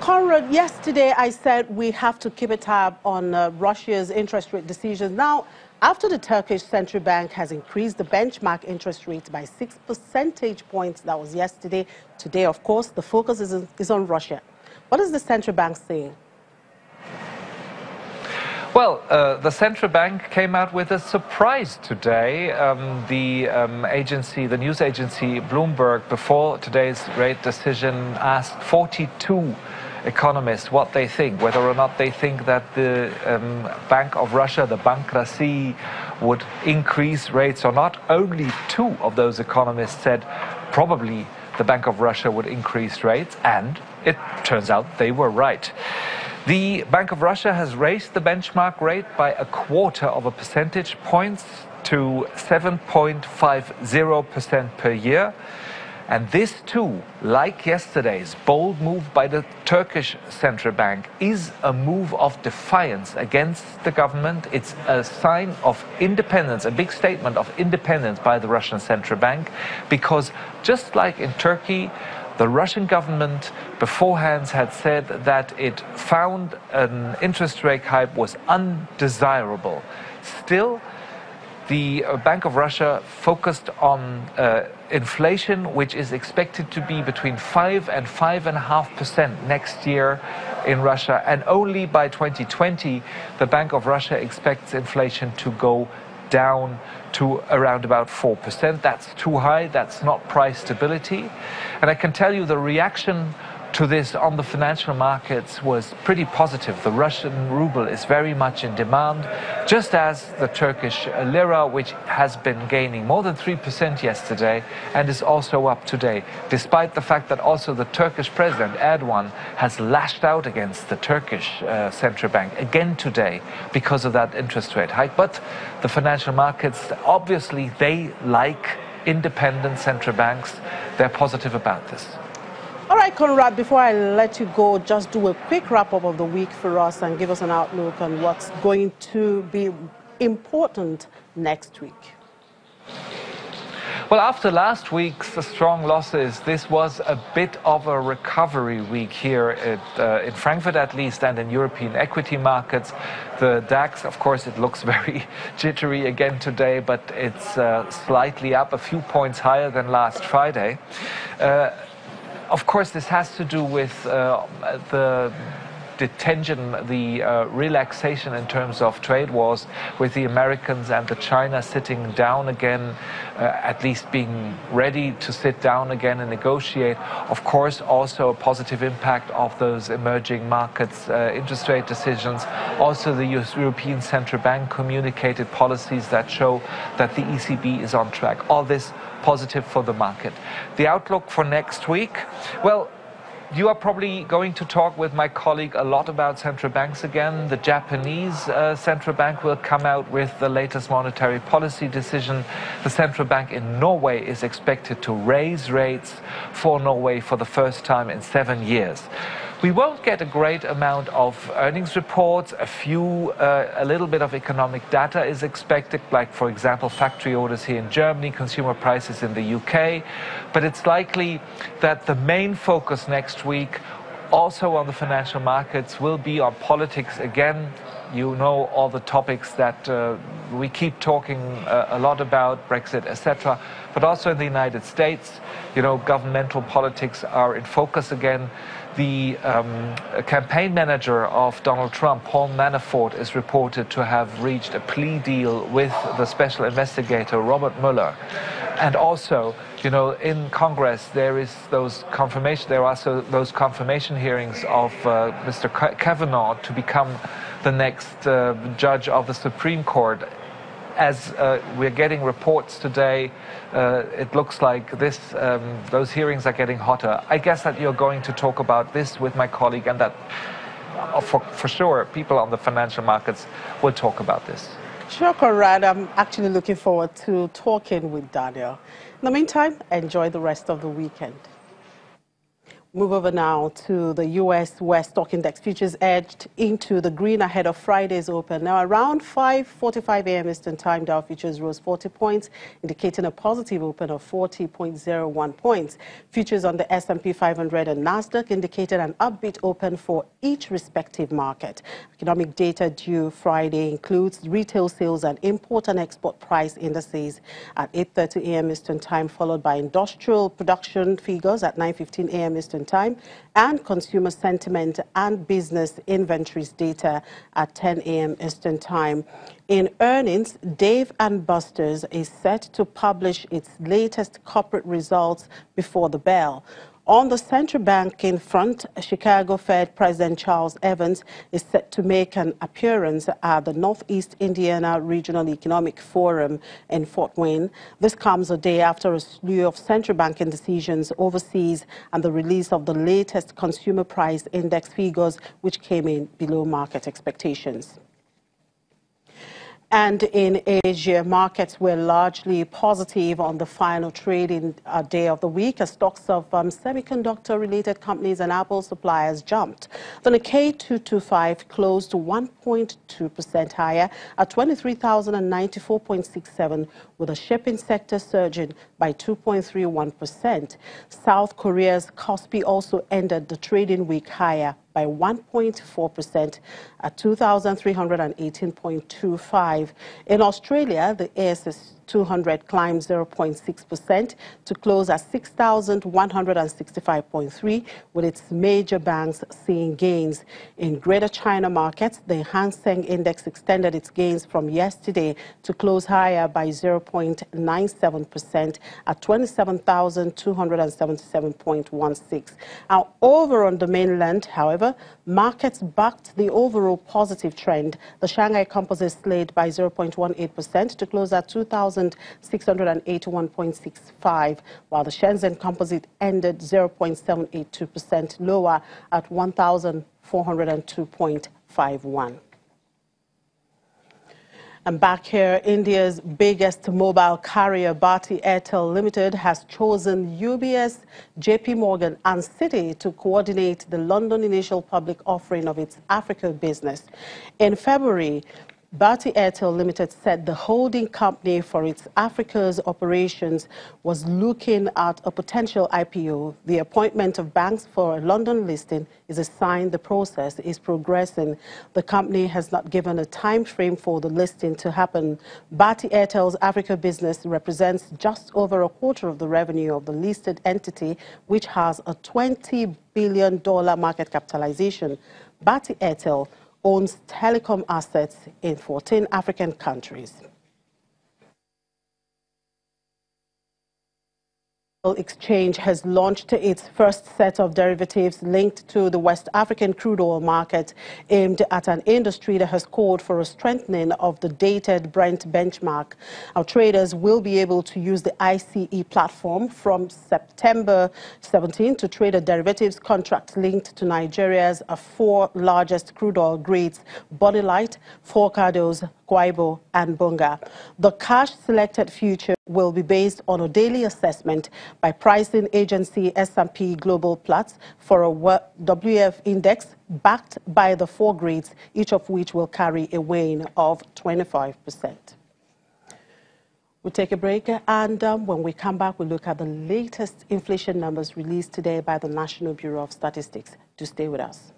Conrad, yesterday I said we have to keep a tab on Russia's interest rate decisions. Now, after the Turkish central bank has increased the benchmark interest rate by 6 percentage points, that was yesterday. Today, of course, the focus is on Russia. What is the central bank saying? Well, the central bank came out with a surprise today. The news agency Bloomberg, before today's rate decision, asked 42 economists what they think, whether or not they think that the Bank of Russia, the Bank Rasi, would increase rates or not. Only 2 of those economists said probably the Bank of Russia would increase rates, and it turns out they were right. The Bank of Russia has raised the benchmark rate by 1/4 of a percentage point to 7.50% per year. And this too, like yesterday's bold move by the Turkish central bank, is a move of defiance against the government. It's a sign of independence, a big statement of independence by the Russian central bank, because just like in Turkey, the Russian government beforehand had said that it found an interest rate hike was undesirable. Still, the Bank of Russia focused on inflation, which is expected to be between 5 and 5.5% next year in Russia. And only by 2020, the Bank of Russia expects inflation to go down to around about 4%. That's too high. That's not price stability. And I can tell you the reaction to this on the financial markets was pretty positive. The Russian ruble is very much in demand, just as the Turkish lira, which has been gaining more than 3% yesterday and is also up today, despite the fact that also the Turkish president, Erdogan, has lashed out against the Turkish central bank again today because of that interest rate hike. But the financial markets, obviously, they like independent central banks. They're positive about this. All right, Conrad, before I let you go, just do a quick wrap-up of the week for us and give us an outlook on what's going to be important next week. Well, after last week's strong losses, this was a bit of a recovery week here in Frankfurt, at least, and in European equity markets. The DAX, of course, it looks very jittery again today, but it's slightly up, a few points higher than last Friday. Of course, this has to do with the detention, the relaxation in terms of trade wars with the Americans and the China sitting down again, at least being ready to sit down again and negotiate. Of course, also a positive impact of those emerging markets' interest rate decisions. Also, the European Central Bank communicated policies that show that the ECB is on track. All this positive for the market. The outlook for next week, well, you are probably going to talk with my colleague a lot about central banks again. The Japanese central bank will come out with the latest monetary policy decision. The central bank in Norway is expected to raise rates for Norway for the first time in 7 years. We won't get a great amount of earnings reports. A little bit of economic data is expected, like, for example, factory orders here in Germany, consumer prices in the UK. But it's likely that the main focus next week, also on the financial markets, will be on politics again. You know all the topics that we keep talking a lot about, Brexit, etc. But also in the United States, you know, governmental politics are in focus again. The campaign manager of Donald Trump, Paul Manafort, is reported to have reached a plea deal with the special investigator, Robert Mueller. And also, you know, in Congress, there are those confirmation hearings of Mr. Kavanaugh to become the next judge of the Supreme Court. As we're getting reports today, it looks like those hearings are getting hotter. I guess that you're going to talk about this with my colleague, and that for sure people on the financial markets will talk about this. Sure, Conrad. I'm actually looking forward to talking with Daniel. In the meantime, enjoy the rest of the weekend. Move over now to the U.S., where stock index futures edged into the green ahead of Friday's open. Now, around 5:45 a.m. Eastern Time, Dow futures rose 40 points, indicating a positive open of 40.01 points. Futures on the S&P 500 and Nasdaq indicated an upbeat open for each respective market. Economic data due Friday includes retail sales and import and export price indices at 8:30 a.m. Eastern Time, followed by industrial production figures at 9:15 a.m. Eastern Time, and consumer sentiment and business inventories data at 10 a.m. Eastern Time. In earnings, Dave & Buster's is set to publish its latest corporate results before the bell. On the central banking front, Chicago Fed President Charles Evans is set to make an appearance at the Northeast Indiana Regional Economic Forum in Fort Wayne. This comes a day after a slew of central banking decisions overseas and the release of the latest consumer price index figures, which came in below market expectations. And in Asia, markets were largely positive on the final trading day of the week as stocks of semiconductor-related companies and Apple suppliers jumped. The Nikkei 225 closed 1.2% higher at 23,094.67, with the shipping sector surging by 2.31%. South Korea's Kospi also ended the trading week higher by 1.4% at 2,318.25. In Australia, the ASX 200 climbed 0.6% to close at 6,165.3, with its major banks seeing gains. In Greater China markets, the Hang Seng Index extended its gains from yesterday to close higher by 0.97% at 27,277.16. Now, over on the mainland, however, markets backed the overall positive trend. The Shanghai Composite slid by 0.18% to close at 2,681.65, while the Shenzhen Composite ended 0.782% lower at 1,402.51. And back here, India's biggest mobile carrier, Bharti Airtel Limited, has chosen UBS, JP Morgan and Citi to coordinate the London initial public offering of its Africa business. In February, Bharti Airtel Limited said the holding company for its Africa's operations was looking at a potential IPO. The appointment of banks for a London listing is a sign the process is progressing. The company has not given a time frame for the listing to happen. Bharti Airtel's Africa business represents just over a quarter of the revenue of the listed entity, which has a $20 billion market capitalization. Bharti Airtel owns telecom assets in 14 African countries. Exchange has launched its first set of derivatives linked to the West African crude oil market, aimed at an industry that has called for a strengthening of the dated Brent benchmark. Our traders will be able to use the ICE platform from September 17 to trade a derivatives contract linked to Nigeria's four largest crude oil grades: Body Light, Forcados, Guaibo and Bunga. The cash selected future will be based on a daily assessment by pricing agency S&P Global Platts for a WF index backed by the four grades, each of which will carry a weighing of 25%. We'll take a break, and when we come back, we'll look at the latest inflation numbers released today by the National Bureau of Statistics. Do stay with us.